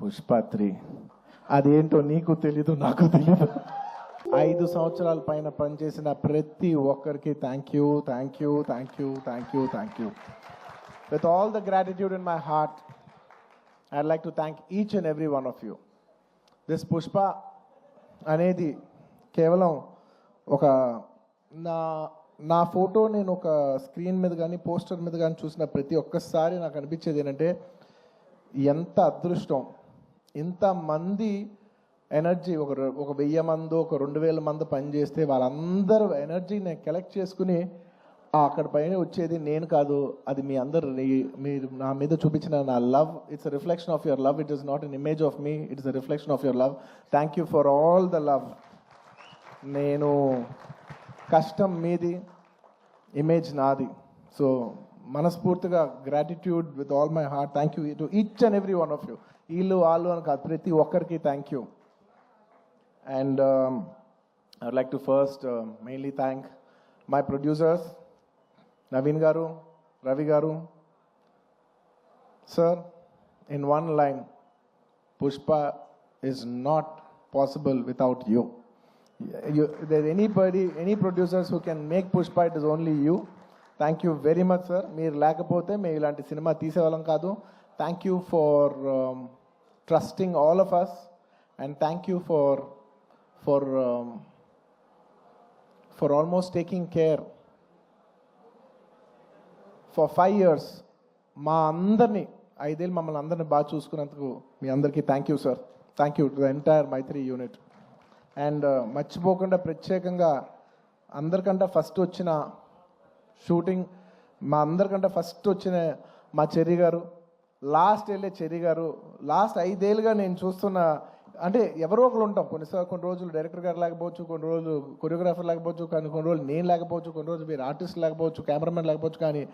పుష్ప 3 అదేంటో నీకు తెలీదు, నాకు తెలీదు. 5 సంవత్సరాల పైన పనిచేసిన ప్రతి ఒక్కరికి thank you, thank you, thank you, thank you, thank you. With all the gratitude in my heart, I'd like to thank each and every one of you. This Pushpa అనేది కేవలం ఒక నా ఫోటో నేను ఒక స్క్రీన్ మీద కానీ పోస్టర్ మీద కానీ చూసిన ప్రతి ఒక్కసారి నాకు అనిపించేది ఏంటంటే, ఎంత అదృష్టం, ఇంతమంది ఎనర్జీ, ఒక 1000 మంది, ఒక 2000 మంది పనిచేస్తే వాళ్ళందరూ ఎనర్జీని కలెక్ట్ చేసుకుని అక్కడ పైన వచ్చేది నేను కాదు, అది మీ అందరు, మీరు నా మీద చూపించిన నా love. It's a reflection of your love. It is not an image of me, it's a reflection of your love. Thank you for all the love. నేను కష్టం మీది, ఇమేజ్ నాది. సో మనస్ఫూర్తిగా gratitude with all my heart. Thank you to each and every one of you. వీళ్ళు వాళ్ళు అని కాదు, ప్రతి ఒక్కరికి thank you. And I would like to first mainly thank my producers, Naveen గారు, రవి గారు. Sir, in one line, Pushpa is not possible without you. There's any producers who can make Pushpa, it is only you. Thank you very much, sir. మీరు లేకపోతే మేము ఇలాంటి cinema తీసేవాళ్ళం కాదు. Thank you for trusting all of us, and thank you for almost taking care for 5 years. మా అందరినీ 5 ఏళ్ళు మమ్మల్ని అందరినీ బాగా చూసుకున్నందుకు మీ అందరికీ thank you sir. Thank you to the entire Mythri unit. And మర్చిపోకుండా ప్రత్యేకంగా అందరికంటే ఫస్ట్ వచ్చిన షూటింగ్, మా అందరికంటే ఫస్ట్ వచ్చిన మా చెర్రీ గారు, లాస్ట్ వెళ్ళే చెర్రీ గారు. లాస్ట్ 5 ఏళ్ళుగా నేను చూస్తున్న, అంటే ఎవరో ఒకరు ఉంటాం, కొన్ని రోజులు డైరెక్టర్ గారు లేకపోవచ్చు, కొన్ని రోజులు కొరియోగ్రాఫర్ లేకపోవచ్చు, కానీ కొన్ని రోజులు నేను లేకపోవచ్చు, కొన్ని రోజులు మీరు ఆర్టిస్ట్ లేకపోవచ్చు, కెమెరామెన్ లేకపోవచ్చు, కానీ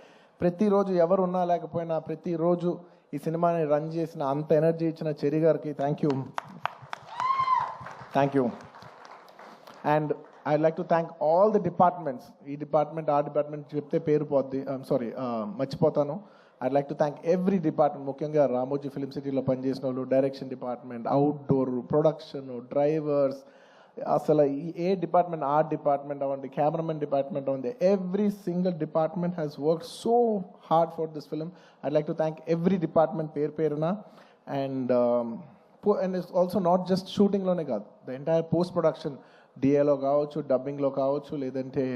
ప్రతిరోజు ఎవరు ఉన్నా లేకపోయినా ప్రతిరోజు ఈ సినిమాని రన్ చేసిన, అంత ఎనర్జీ ఇచ్చిన చెర్రీ గారికి thank you, thank you. And I like to thank all the departments. ఈ డిపార్ట్మెంట్, ఆ డిపార్ట్మెంట్ చెప్తే పేరు పోద్ది, మర్చిపోతాను. I'd like to thank every department, ముఖ్యంగా రామోజీ ఫిలిం సిటీలో పనిచేసిన వాళ్ళు, direction department, outdoor, production, drivers, అసలు ఏ డిపార్ట్మెంట్, ఆర్ట్ డిపార్ట్మెంట్ అవ్వండి, కెమెరామెన్ డిపార్ట్మెంట్ అవ్వండి, every single department has work so hard for this film. I'd like to thank every department పేరున. And it's also not just షూటింగ్లోనే కాదు, the entire post production, డిఏలో కావచ్చు, డబ్బింగ్లో కావచ్చు, లేదంటే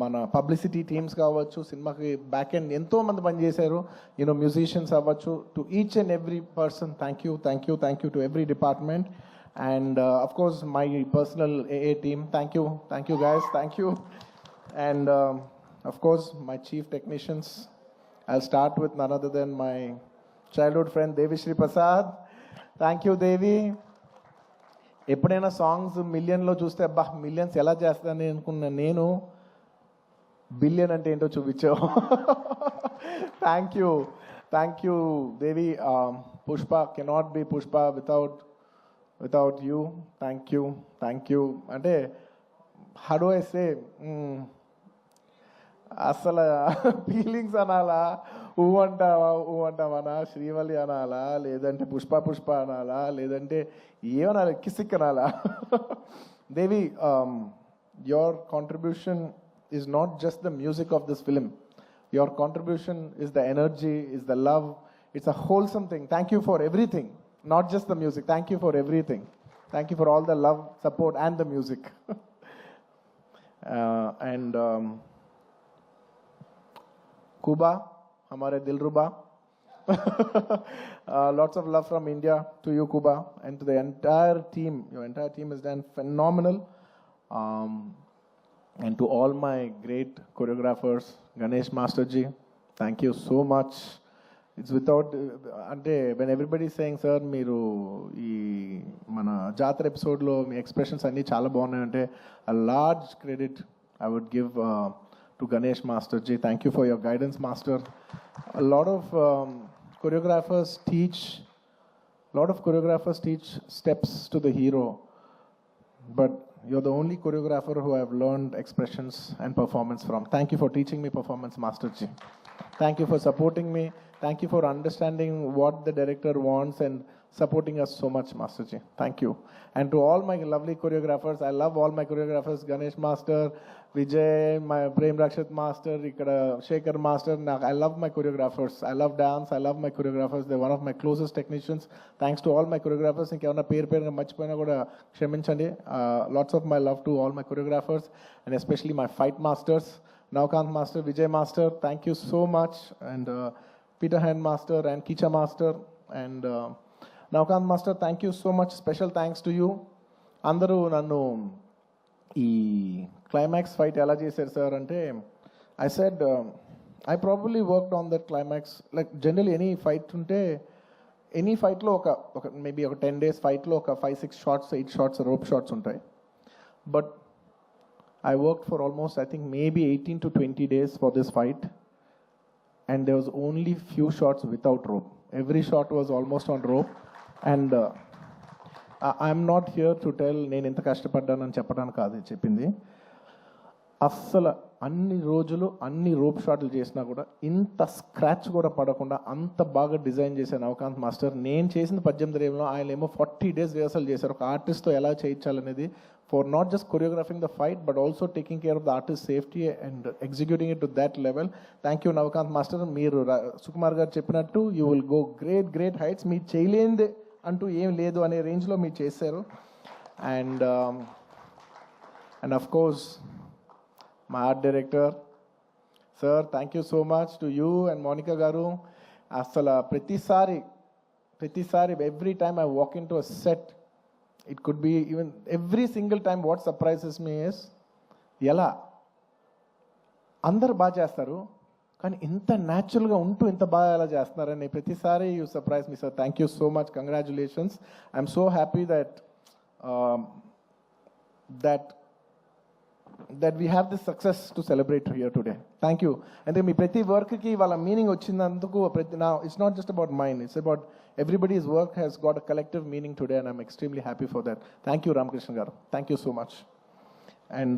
మన పబ్లిసిటీ టీమ్స్ కావచ్చు, సినిమాకి బ్యాక్ ఎండ్ ఎంతోమంది పనిచేశారు, యూనో మ్యూజిషియన్స్ అవ్వచ్చు. To each and every person thank you, thank you, thank you to every department. And of course my personal AA team, thank you guys, thank you. And of course my chief technicians, I'll start with none other than my childhood friend Devi Prasad. Thank you Devi. ఎప్పుడైనా songs మిలియన్లో చూస్తే అబ్బా millions ఎలా చేస్తానని అనుకున్నా నేను, billion అంటే ఏంటో చూపించావు. Thank you Devi. Pushpa cannot be Pushpa without you. Thank you. అంటే హౌ డు ఐ సే, అసలు ఫీలింగ్స్ అనాలా, ఊ అంటామనా, శ్రీవల్లి అనాలా, లేదంటే పుష్ప అనాలా, లేదంటే ఏమనాలి, కిసిక్ అనాలా. Devi, your contribution is not just the music of this film. Your contribution is the energy, is the love. It's a wholesome thing. Thank you for everything, not just the music. Thank you for everything. Thank you for all the love, support and the music. And Kuba, हमारे दिलरुबा. Lots of love from India to you, Kuba, and to the entire team. Your entire team has done phenomenal. And to all my great choreographers, Ganesh Master Ji, thank you so much. It's without, అంటే when everybody is saying, sir, మీరు ఈ మన జాతర ఎపిసోడ్లో మీ expressions అన్నీ చాలా బాగున్నాయి అంటే, a large credit I would give to Ganesh Master Ji. Thank you for your guidance, Master. A lot of choreographers teach steps to the hero, but you're the only choreographer who I've learned expressions and performance from. Thank you for teaching me performance, Master Ji. Thank you for supporting me. Thank you for understanding what the director wants and supporting us so much, Masterji. Thank you. And to all my lovely choreographers, I love all my choreographers, Ganesh Master, Vijay, my Prem Rakshat Master, Ikkada Shekhar Master. I love my choreographers. I love dance. I love my choreographers. They're one of my closest technicians. Thanks to all my choreographers. ఇంకేమన్నా పేరు మర్చిపోయినా కూడా క్షమించండి. Lots of my love to all my choreographers and especially my fight masters, Navkant Master, Vijay Master. Thank you so much. And Peter Hand Master and Kicha Master and Navkant Master, thank you so much. Special thanks to you. అందరూ నన్ను ఈ climax fight ఎలా చేశారు sir అంటే, I said I probably worked on that climax. Like general any fight ఉంటే any ఫైట్లో ఒక maybe ఒక 10 days ఫైట్లో ఒక 5-6 షాట్స్ 8 షాట్స్ రోప్ షాట్స్ ఉంటాయి. But I worked for almost, I think, maybe 18 to 20 days for this fight. And there was only few shots without rope. Every shot was almost on rope. And I'm not here to tell నేను ఎంత కష్టపడ్డానని చెప్పడానికి కాదు చెప్పింది. అస్సలు అన్ని రోజులు అన్ని rope షాట్లు చేసినా కూడా ఇంత స్క్రాచ్ కూడా పడకుండా అంత బాగా డిజైన్ చేశాను నవకాంత్ మాస్టర్. నేను చేసిన 18 ఏమో ఆయన ఏమో 40 days రిహర్సల్ చేశారు ఒక ఆర్టిస్ట్తో ఎలా చేయించాలనేది. For not just choreographing the fight, but also taking care of the artist's safety and executing it to that level. Thank you, Navkant Master. Meeru Sukumar garu cheppinattu, you will go great heights. Mee cheyalende antu em ledu ane range lo mee chesaru. And of course, my art director, sir, thank you so much to you and Monica garu. Asala pratisari every time I walk into a set, it could be even every single time, what surprises me is ఎలా అందరు బాగా చేస్తారు కానీ ఇంత న్యాచురల్గా ఉంటూ ఇంత బాగా ఎలా చేస్తున్నారని ప్రతిసారి you surprise me sir. Thank you so much, congratulations. I'm so happy that we have this success to celebrate here today. Thank you. And then మీ ప్రతి వర్క్కి వాళ్ళ మీనింగ్ వచ్చినందుకు now it's not just about mine, it's about everybody's work has got a collective meaning today and I'm extremely happy for that. Thank you Ramakrishna garu, thank you so much. And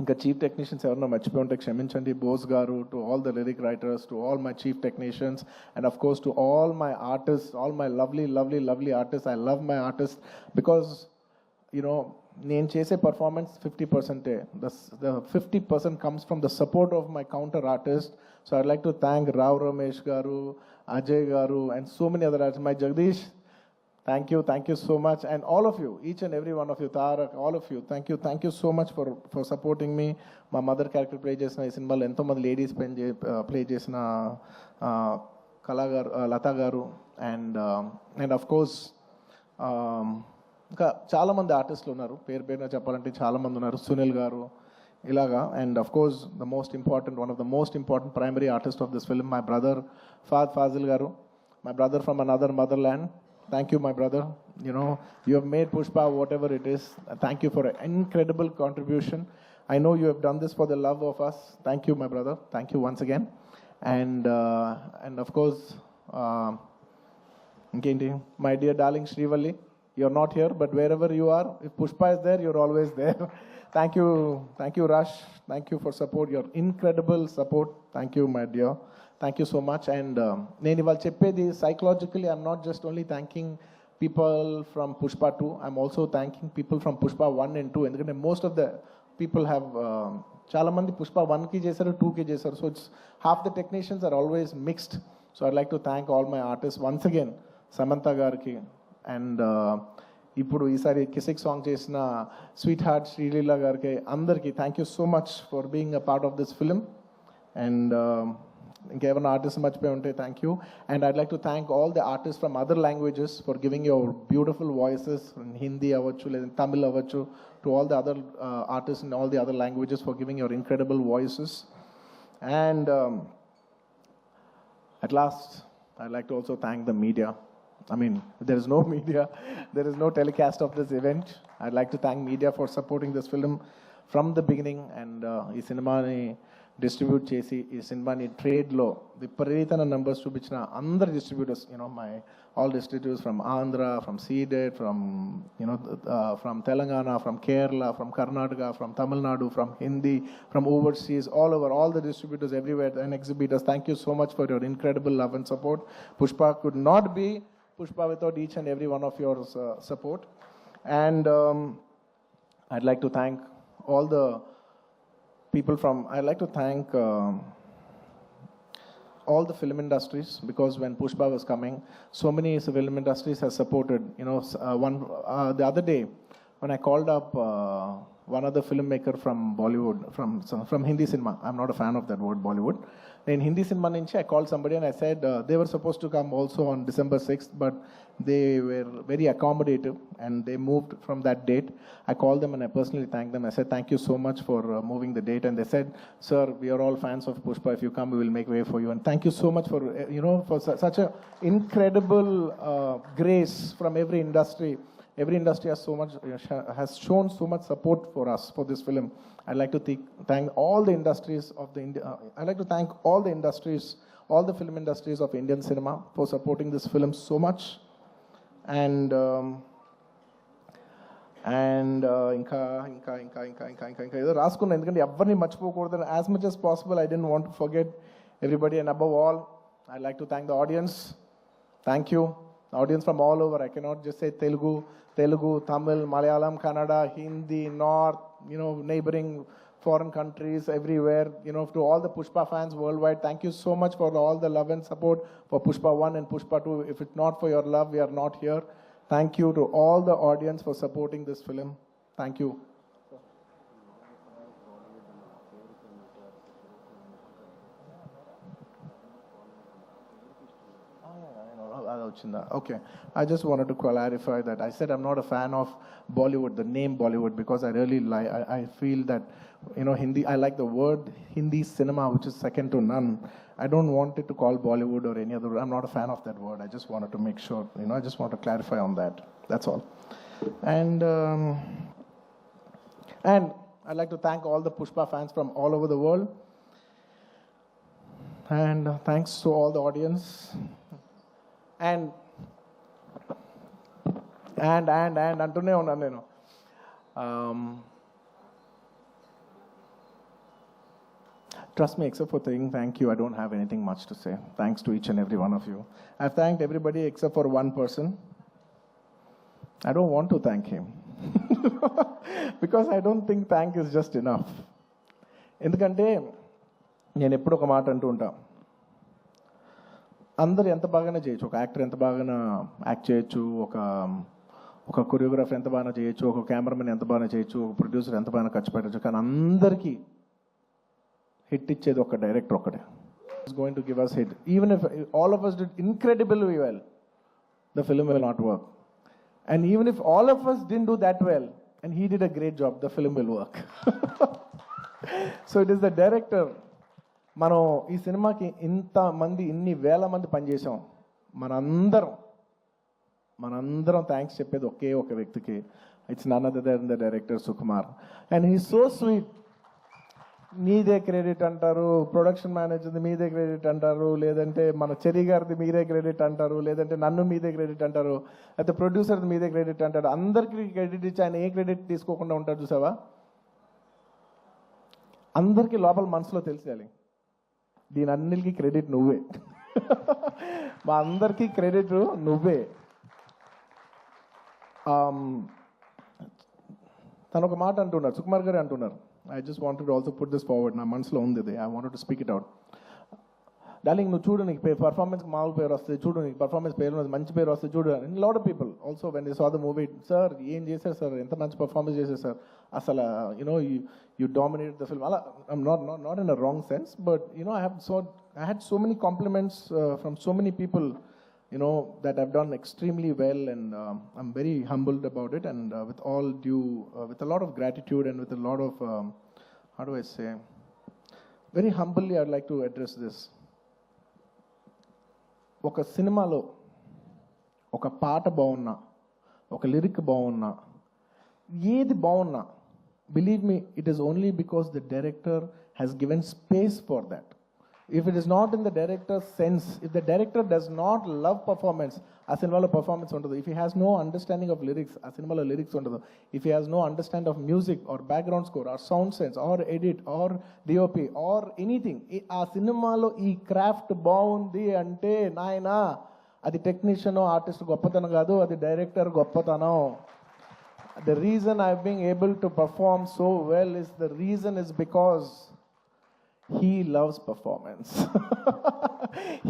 ఇంకా chief technicians ఎవరన్నా మర్చిపోయి ఉంటే క్షమించండి. బోస్ గారు, to all the lyric writers, to all my chief technicians and of course to all my artist, all my lovely artist. I love my artist because you know నేను చేసే performance 50%. The 50% comes from the support of my counter artists. So I'd like to thank Rao Ramesh garu, Ajay garu and so many other artists. My Jagdish, thank you so much. And all of you, each and every one of you, Tarak, all of you, thank you so much for supporting me. My mother character play chesina ee cinema lo ento mandi ladies play chesina Kala garu, Lata garu and of course ఇంకా చాలామంది ఆర్టిస్టులు ఉన్నారు, పేరున చెప్పాలంటే చాలామంది ఉన్నారు, సునీల్ గారు ఇలాగా. And of course one of the most important primary artist of this film, my brother Fazil garu, my brother from another motherland. Thank you my brother, you have made Pushpa whatever it is. Thank you for an incredible contribution. I know you have done this for the love of us. Thank you my brother, thank you once again. And of course inkenti my dear darling Srivalli, you're not here, but wherever you are, if Pushpa is there, you're always there. Thank you Rush, thank you for support, your incredible support. Thank you my dear, thank you so much. And నేను ఇవాళ చెప్పేది psychologically, I'm not just only thanking people from Pushpa 2, I'm also thanking people from Pushpa 1 and 2. ఎందుకంటే most of the people have చాలా మంది Pushpa 1కి చేశారు, 2కి చేశారు. So it's half the technicians are always mixed. So I'd like to thank all my artists once again, Samantha గారికి and ఇప్పుడు ఈసారి కిసిక్ సాంగ్ చేసిన స్వీట్ హార్ట్ శ్రీలీల గారికి అందరికీ thank you so much for being a part of this film. And ఇంకేమైనా artist మర్చిపోయి ఉంటే thank you. And I'd like to thank all the artist from other languages for giving your beautiful voices. Hindi అవ్వచ్చు లేదా తమిళ్ అవ్వచ్చు, to all the other artist in all the other languages for giving your incredible voices. And at last I'd like to also thank the media. I mean, there is no media, there is no telecast of this event. I'd like to thank media for supporting this film from the beginning. And ee cinema ni distribute చేసి ఈ సినిమాని ట్రేడ్లో విపరీతమైన numbers చూపించిన అందరు distributors, my all distributors from Andhra, from Seeded, from from Telangana, from Kerala, from Karnataka, from Tamil Nadu, from Hindi, from overseas, all over, all the distributors everywhere and exhibitors. Thank you so much for your incredible love and support. Pushpa could not be Pushpa without each and every one of your support. And I'd like to thank all the people from, I'd like to thank all the film industries, because when Pushpa was coming, so many film industries have supported. The other day, when I called up one other filmmaker from Bollywood, from Hindi cinema, I'm not a fan of that word Bollywood. In Hindi cinema, I called somebody and I said they were supposed to come also on December 6th, but they were very accommodative and they moved from that date. I called them and I personally thanked them. I said, thank you so much for moving the date. And they said, sir, we are all fans of Pushpa. If you come, we will make way for you. And thank you so much for, for such a incredible grace from every industry. Every industry has shown so much support for us for this film. I'd like to thank all the industries of I'd like to thank all the industries, all the film industries of Indian cinema for supporting this film so much. And ఇంకా ఏదో రాసుకున్నాను, ఎందుకంటే ఎవరిని మర్చిపోకూడదు. As much as possible, I didn't want to forget everybody. And above all, I'd like to thank the audience. Thank you. Audience from all over. I cannot just say Telugu, Tamil, Malayalam, Kannada, Hindi, North, neighboring foreign countries, everywhere. To all the Pushpa fans worldwide, thank you so much for all the love and support for Pushpa 1 and Pushpa 2. If it's not for your love, we are not here. Thank you to all the audience for supporting this film. Thank you. Okay, I just wanted to clarify that. I said I'm not a fan of Bollywood, the name Bollywood, because I really like, I feel that, Hindi, I like the word Hindi cinema, which is second to none. I don't want it to call Bollywood or any other. I'm not a fan of that word. I just wanted to make sure, I just want to clarify on that. That's all. And I'd like to thank all the Pushpa fans from all over the world. And thanks to all the audience. And అంటూనే ఉన్నాను నేను. Trust me, except for saying thank you, I don't have anything much to say. Thanks to each and every one of you. I've thanked everybody except for one person. I don't want to thank him. Because I don't think thank is just enough. ఎందుకంటే నేను ఎప్పుడు ఒక మాట అంటూ ఉంటా, అందరు ఎంత బాగానే చేయొచ్చు, ఒక యాక్టర్ ఎంత బాగానే యాక్ట్ చేయొచ్చు, ఒక కొరియోగ్రాఫర్ ఎంత బాగా చేయొచ్చు, ఒక కెమెరామెన్ ఎంత బాగా చేయొచ్చు, ఒక ప్రొడ్యూసర్ ఎంత బాగా ఖర్చు పెట్టచ్చు, కానీ అందరికీ హిట్ ఇచ్చేది ఒక డైరెక్టర్ ఒక్కడే. It's going to give us hit. Even if all of us did incredibly well, the film will not work. And even if all of us didn't do that well and he did a great job, the film will work. So it is the director. మనం ఈ సినిమాకి ఇన్ని వేల మంది పనిచేసాం. మనందరం thanks చెప్పేది ఒకే ఒక వ్యక్తికి. It's none other then the director Sukumar. And he so sweet. మీదే క్రెడిట్ అంటారు, ప్రొడక్షన్ మేనేజర్ది మీదే క్రెడిట్ అంటారు, లేదంటే మన చెరి గారిది మీదే క్రెడిట్ అంటారు, లేదంటే నన్ను మీదే క్రెడిట్ అంటారు, అయితే ప్రొడ్యూసర్ది మీదే క్రెడిట్ అంటారు. అందరికీ క్రెడిట్ ఇచ్చి ఆయన ఏ క్రెడిట్ తీసుకోకుండా ఉంటాడు చూసావా. అందరికీ లోపల మనసులో తెలిసేయాలి, దీని అన్నిటికీ క్రెడిట్ నువ్వే. మా అందరికీ క్రెడిట్ నువ్వే. తను ఒక మాట అంటున్నారు, సుకుమార్ గారు అంటున్నారు. I just wanted to also put this forward. నా మనసులో ఉంది ఇది. I wanted to speak it out. Darling, నువ్వు చూడు, నీకు పర్ఫార్మెన్స్కి మామూలు పేరు వస్తుంది, చూడు నీకు పర్ఫార్మెన్స్ పేరు మంచి పేరు వస్తుంది, చూడు. And lot of people also when they saw the movie, sir ఏం చేశారు సార్, ఎంత మంచి పర్ఫార్మెన్స్ చేశారు సార్, అసలు you dominated the film. I'm not in a wrong sense, but I had so many compliments from so many people, that I've done extremely well, and I'm very humbled about it, and with all due, with a lot of gratitude and with a lot of, how do I say, very humbly I'd like to address this. ఒక సినిమాలో ఒక పాట బాగున్నా, ఒక lyric బాగున్నా, ఏది బాగున్నా, Believe me, it is only because the director has given space for that. If it is not in the director's sense, if the director does not love performance, ఆ సినిమాలో పర్ఫార్మెన్స్ ఉండదు. If he has no understanding of lyrics, ఆ సినిమాలో lyrics ఉండదు. If he has no understand of music or background score or sound sense or edit or DOP or anything, ఆ సినిమాలో ఈ craft బాగుంది అంటే నాయనా అది టెక్నీషియన్ ఆర్టిస్ట్ గొప్పతనం కాదు, అది డైరెక్టర్ గొప్పతనం. The reason I've been able to perform so well is because he loves performance.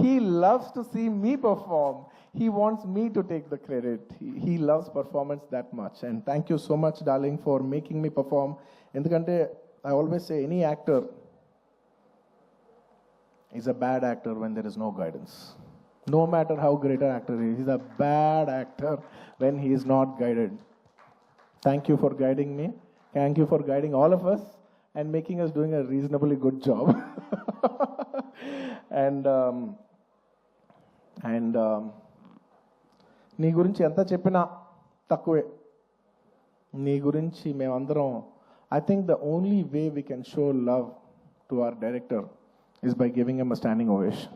He loves to see me perform. He wants me to take the credit. He loves performance that much. And thank you so much, darling, for making me perform. Endukante I always say any actor is a bad actor when there is no guidance. No matter how great an actor is, he's a bad actor when he is not guided. Thank you for guiding me. Thank you for guiding all of us and making us doing a reasonably good job. and నీ గురించి ఎంత చెప్పినా తక్కువే. నీ గురించి మేమందరం, I think the only way we can show love to our director is by giving him a standing ovation.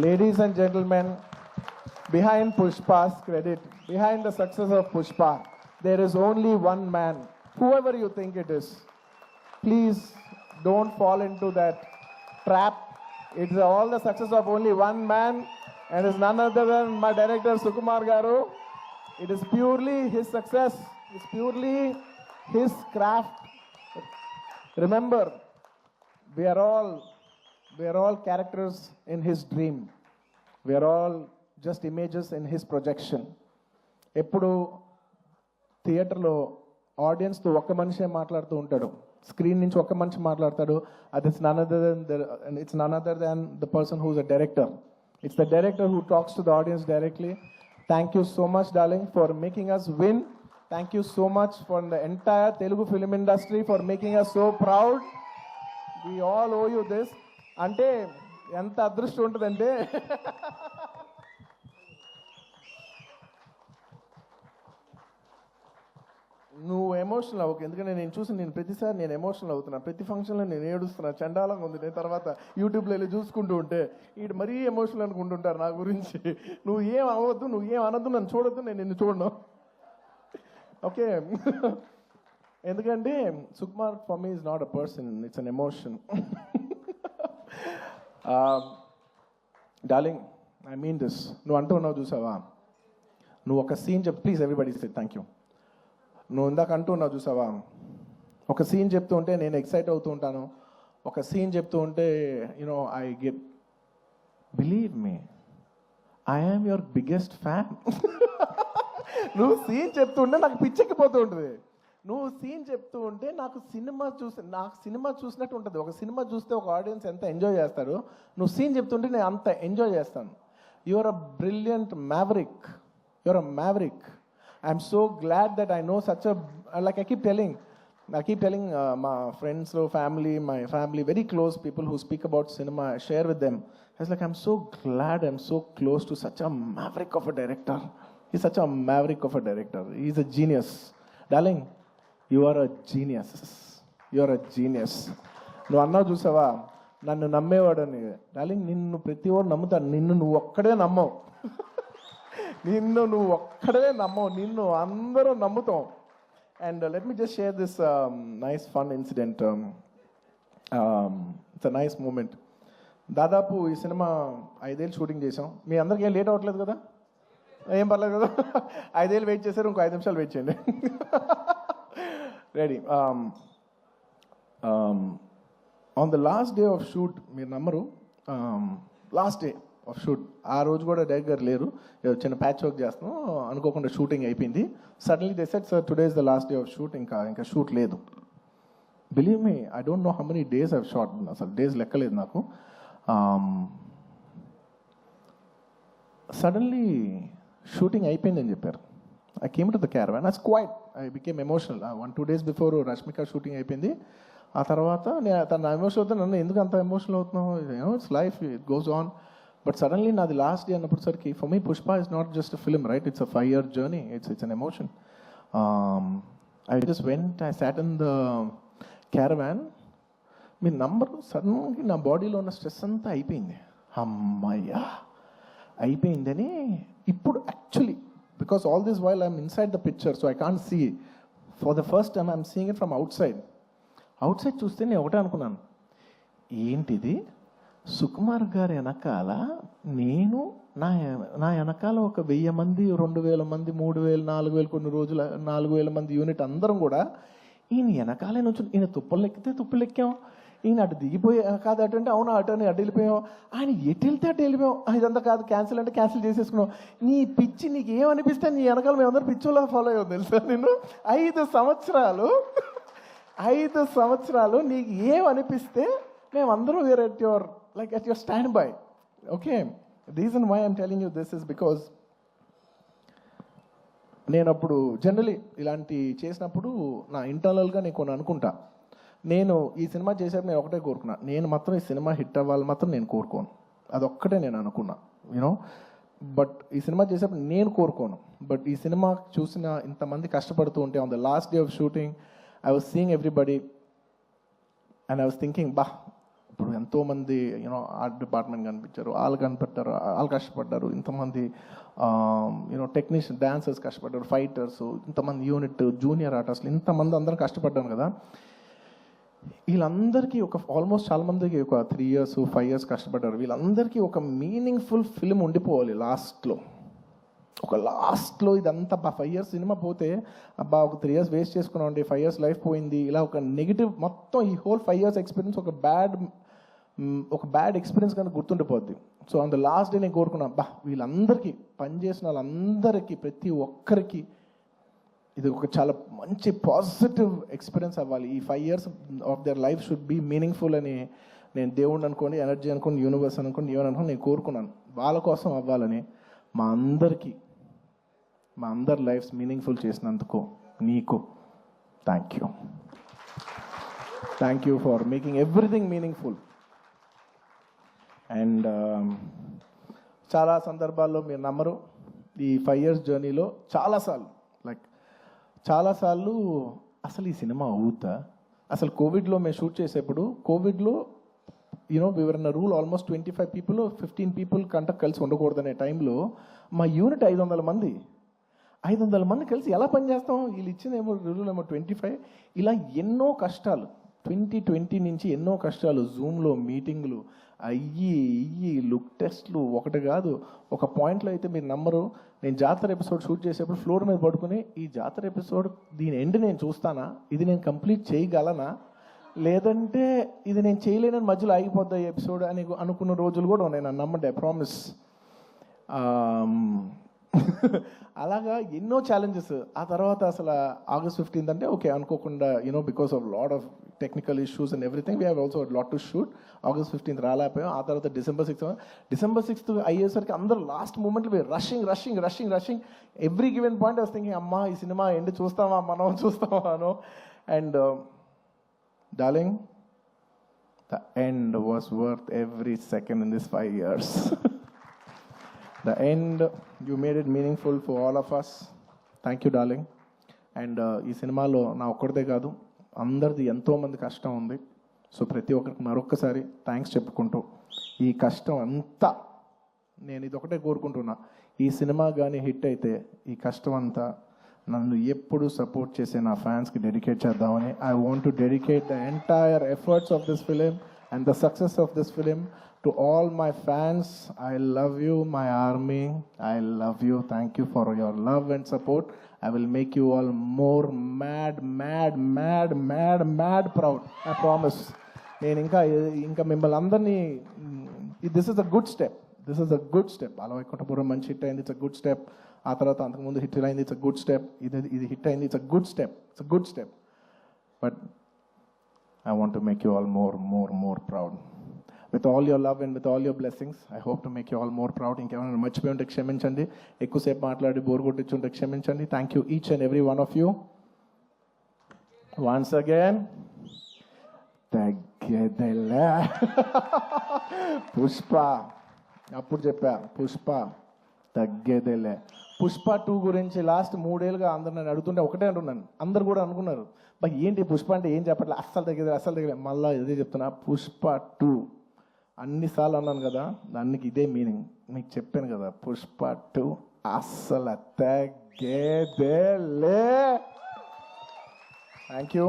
Ladies and gentlemen, behind Pushpa's credit, behind the success of Pushpa, there is only one man. Whoever you think it is, please don't fall into that trap. It's all the success of only one man, and it's none other than my director Sukumar Garu. It is purely his success. It's purely his craft. Remember, we are all characters in his dream. We are all just images in his projection. ఎప్పుడు థియేటర్లో ఆడియన్స్తో ఒక్క మనిషే మాట్లాడుతూ ఉంటాడు, screen నుంచి ఒక్క మనిషి మాట్లాడతాడు. అది it's none other than the person who is a director. It's the director who talks to the audience directly. Thank you so much darling for making us win. Thank you so much for the entire Telugu film industry for making us so proud. We all owe you this. అంటే ఎంత అదృష్టం ఉంటుందంటే నువ్వు emotional అవ్వకు. ఎందుకంటే నేను ప్రతిసారి నేను ఎమోషనల్ అవుతున్నా. ప్రతి ఫంక్షన్లో నేను ఏడుస్తున్నా, చండాలంగా ఉంది. నేను తర్వాత యూట్యూబ్లో వెళ్ళి చూసుకుంటూ ఉంటే వీడు మరీ ఎమోషనల్ అనుకుంటుంటారు నా గురించి. నువ్వు ఏం అవ్వద్దు, నువ్వు ఏం అనద్దు, నన్ను చూడొద్దు, నేను నిన్ను చూడను, ఓకే? ఎందుకంటే Sukumar for me is not a person, it's an emotion. Darling, I mean this. నువ్వు అంటున్నావు చూసావా, నువ్వు ఒక సీన్ చెప్పు. Please everybody say thank you. నువ్వు ఇందాక అంటున్నావు చూసావా, ఒక సీన్ చెప్తూ ఉంటే నేను ఎక్సైట్ అవుతూ ఉంటాను. ఒక సీన్ చెప్తూ ఉంటే you know I get, believe me, I am your biggest fan. నువ్వు సీన్ చెప్తూ ఉంటే నాకు పిచ్చెక్కిపోతూ ఉంటుంది. నువ్వు సీన్ చెప్తూ ఉంటే నాకు సినిమా చూసినట్టు ఉంటుంది. ఒక సినిమా చూస్తే ఒక ఆడియన్స్ ఎంత ఎంజాయ్ చేస్తారు, నువ్వు సీన్ చెప్తుంటే నేను అంత ఎంజాయ్ చేస్తాను. Your a brilliant maverick. Your a maverick. I'm so glad that I know such a, like I keep telling my friends, my family, very close people who speak about cinema, I share with them. I was like, I'm so glad I'm so close to such a maverick of a director. He's such a maverick of a director. He's a genius. Darling, you are a genius. You are a genius. నువ్వు అన్నావు చూసావా, నన్ను నమ్మేవాడని. Darling, నిన్ను ప్రతి వాడు నమ్ముతాను, నిన్ను నువ్వు ఒక్కడే నమ్మవు. నిన్ను నువ్వు ఒక్కడే నమ్మవు, నిన్ను అందరూ నమ్ముతాం. And let me just share this nice fun incident. It's a nice moment. దాదాపు ఈ సినిమా 5 ఏళ్ళు షూటింగ్ చేసాం. మీ అందరికీ ఏం లేట్ అవ్వట్లేదు కదా? ఏం పర్లేదు కదా? 5 ఏళ్ళు వెయిట్ చేశారు, ఇంకో 5 నిమిషాలు వెయిట్ చేయండి. Ready. On the last day of shoot, మీరు నమ్మరు, లాస్ట్ డే ఆఫ్ షూట్, ఆ రోజు కూడా డైరెక్టర్ గారు లేరు, చిన్న ప్యాచ్ వర్క్ చేస్తున్నాం, అనుకోకుండా షూటింగ్ అయిపోయింది. Suddenly they said, sir today is the last day of shoot, ఇంకా షూట్ లేదు. Believe me, I don't know how many days I've shot, అసలు డేస్ లెక్కలేదు నాకు. సడన్లీ షూటింగ్ అయిపోయిందని చెప్పారు. I came to the caravan, I was quite, I became emotional. 1-2 days before Rashmika shooting అయిపోయింది. ఆ తర్వాత తన ఎమోషన్ అవుతా, నన్ను ఎందుకు అంత ఎమోషనల్ అవుతున్నావు, it's life, it goes on. But suddenly నాది లాస్ట్ డే అన్నప్పటిసరికి, for me Pushpa is not just a film, right? It's a 5-year journey, it's an emotion. I just went, I sat in the caravan. మీ number సడన్గా నా బాడీలో ఉన్న stress అంతా అయిపోయింది. అమ్మయ్యా అయిపోయిందని ఇప్పుడు actually because all this while I'm inside the picture so I can't see for the first time I'm seeing it from outside చూస్తే నేను ఒకటే అనుకున్నాను, ఏంటిది సుకుమార్ గారి వెనకాల నేను నా వెనకాల ఒక 1000 మంది 2000 మంది 3000 4000 కొన్ని రోజులు 4000 మంది యూనిట్ అందరం కూడా ఈయన వెనకాలే నుంచి ఈయన తుప్పలు ఎక్కితే తుప్పలు ఎక్కాం, ఈయన అటు దిగిపోయి కాదు అటు అంటే అవునా అటు అని అటు వెళ్ళిపోయాం, ఆయన ఎటు వెళ్తే అటు వెళ్ళిపోయాం, ఇదంతా కాదు క్యాన్సిల్ అంటే క్యాన్సిల్ చేసేసుకున్నాం. నీ పిచ్చి నీకు ఏమనిపిస్తే నీ వెనకాల మేమందరం పిచ్చోలా ఫాలో అయ్యాం తెలుసా. నేను 5 సంవత్సరాలు నీకు ఏమనిపిస్తే మేమందరం were at your like at your stand by. Okay, reason why I'm telling you this is because నేను అప్పుడు జనరలీ ఇలాంటి చేసినప్పుడు నా ఇంటర్నల్గా నేను కొన్ని అనుకుంటా. నేను ఈ సినిమా చేసేప్పుడు నేను ఒకటే కోరుకున్నా, నేను మాత్రం ఈ సినిమా హిట్ అవ్వాలి మాత్రం నేను కోరుకోను, అదొక్కటే నేను అనుకున్నా యూనో. బట్ ఈ సినిమా చేసేప్పుడు నేను కోరుకోను, బట్ ఈ సినిమా చూసిన ఇంతమంది కష్టపడుతూ ఉంటే on the last day of shooting I was seeing everybody and I was thinking ఇప్పుడు ఎంతోమంది యూనో ఆర్ట్ డిపార్ట్మెంట్ కనిపించారు, వాళ్ళు కష్టపడ్డారు, ఇంతమంది యూనో టెక్నీషియన్ డాన్సర్స్ కష్టపడ్డారు, ఫైటర్స్, ఇంతమంది యూనిట్ జూనియర్ ఆర్టిస్టులు ఇంతమంది అందరం కష్టపడ్డాను కదా. వీళ్ళందరికీ ఆల్మోస్ట్ చాలా మందికి ఒక 3 years 5 years కష్టపడ్డారు. వీళ్ళందరికీ ఒక మీనింగ్ఫుల్ ఫిల్మ్ ఉండిపోవాలి లాస్ట్లో ఇదంతా 5 years సినిమా పోతే ఒక 3 years వేస్ట్ చేసుకున్నామండి, 5 years లైఫ్ పోయింది, ఇలా ఒక నెగిటివ్ మొత్తం ఈ హోల్ 5 years ఎక్స్పీరియన్స్ ఒక బ్యాడ్ ఎక్స్పీరియన్స్ కనుక గుర్తుండిపోద్ది. So on the last day నేను కోరుకున్నా, వీళ్ళందరికీ పనిచేసిన వాళ్ళందరికీ ప్రతి ఒక్కరికి ఇది ఒక చాలా మంచి పాజిటివ్ ఎక్స్పీరియన్స్ అవ్వాలి, ఈ 5 years of their life should be meaningful అని నేను దేవుడిని అనుకోండి, ఎనర్జీ అనుకోండి, యూనివర్స్ అనుకోండి, ఏమని అనుకోండి నేను కోరుకున్నాను. వాళ్ళ కోసం అవ్వాలని మా అందరి లైఫ్స్ మీనింగ్ఫుల్ చేసినందుకు నీకు thank you for making everything meaningful. And చాలా సందర్భాల్లో మీరు నమ్మరు, ఈ 5 years జర్నీలో చాలాసార్లు అసలు ఈ సినిమా అవుతా, అసలు కోవిడ్లో మేము షూట్ చేసేప్పుడు కోవిడ్లో you know we were in rule almost 25 people 15 people కంట కలిసి ఉండకూడదనే టైంలో మా యూనిట్ 500 మంది కలిసి ఎలా పనిచేస్తాం, వీళ్ళు ఇచ్చినేమో రూల్ ఏమో 25. ఇలా ఎన్నో కష్టాలు 2020 నుంచి ఎన్నో కష్టాలు, జూమ్లో మీటింగ్లు అయ్యి లుక్ టెస్ట్లు ఒకటి కాదు. ఒక పాయింట్లో అయితే మీరు నమ్మరు, నేను జాతర ఎపిసోడ్ షూట్ చేసేప్పుడు ఫ్లోర్ మీద పడుకుని ఈ జాతర ఎపిసోడ్ దీని ఎండ్ నేను చూస్తానా, ఇది నేను కంప్లీట్ చేయగలనా, లేదంటే ఇది నేను చేయలేనని మధ్యలో ఆగిపోద్దా ఈ ఎపిసోడ్ అని అనుకున్న రోజులు కూడా ఉన్నాయి. నన్ను నమ్మండి, ఐ ప్రామిస్. అలాగా ఎన్నో ఛాలెంజెస్. ఆ తర్వాత అసలు August 15th అంటే ఓకే అనుకోకుండా you know because of lot of technical issues and everything we have also lot to shoot. August 15th రాలేకపోయాం. ఆ తర్వాత December 6th అయ్యేసరికి అందరూ లాస్ట్ మూమెంట్లో rushing every given point I was thinking అమ్మా ఈ సినిమా ఎండ్ చూస్తామా అనో. And darling, the end was worth every second in these 5 years. The end, you made it meaningful for all of us. Thank you, darling. And ఈ సినిమాలో నా ఒక్కడిదే కాదు, అందరిది ఎంతోమంది కష్టం ఉంది. సో ప్రతి ఒక్కరికి మరొక్కసారి థ్యాంక్స్ చెప్పుకుంటూ, ఈ కష్టం అంతా నేను ఇది ఒకటే కోరుకుంటున్నా, ఈ సినిమా కానీ హిట్ అయితే ఈ కష్టం అంతా నన్ను ఎప్పుడు సపోర్ట్ చేసే నా ఫ్యాన్స్కి డెడికేట్ చేద్దామని. I want to dedicate the entire efforts of this film and the success of this film to all my fans. I love you, my army. I love you. Thank you for your love and support. I will make you all more mad proud. I promise. నేను ఇంకా మిమ్మల్ని అందరినీ, this is a good step. బాలవైకుంఠపురం మంచి hit అయింది, it's a good step. ఆ తర్వాత అంతకుముందు హిట్ అయింది, ఇట్స్ అ గుడ్ స్టెప్. ఇది హిట్ అయింది, it's a good step. But I want to make you all more proud. With all your love and with all your blessings, I hope to make you all more proud. ఇంకేమైనా మర్చిపోయి ఉంటే క్షమించండి, ఎక్కువసేపు మాట్లాడి bore కొట్టించుంటే క్షమించండి. Thank you each and every one of you. Once again తగ్గేదెలే పుష్ప, అప్పుడు చెప్పా పుష్ప తగ్గేదేలే. పుష్ప 2 గురించి లాస్ట్ 3 ఏళ్ళుగా అందరు నన్ను అడుగుతుంటే ఒకటే అంటున్నాను. అందరు కూడా అనుకున్నారు, బా ఏంటి పుష్ప అంటే ఏం చెప్పట్లే, అస్సలు దగ్గర మళ్ళీ ఇదే చెప్తున్నా. పుష్ప 2 అన్నిసార్లు అన్నాను కదా, దానికి ఇదే మీనింగ్. మీకు చెప్పాను కదా, పుష్ప 2 అస్సలు తగ్గేదేలే. Thank you.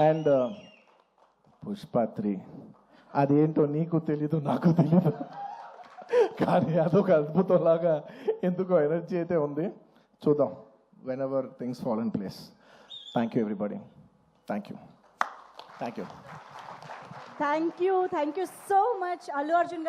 అండ్ పుష్ప 3 అదేంటో నీకు తెలీదు, నాకు తెలీదు, కానీ అదొక అద్భుతంలాగా ఎందుకో ఎనర్జీ అయితే ఉంది. చూద్దాం, when ever things fall in place. Thank you everybody. Thank you. Thank you so much Allu Arjun గారు.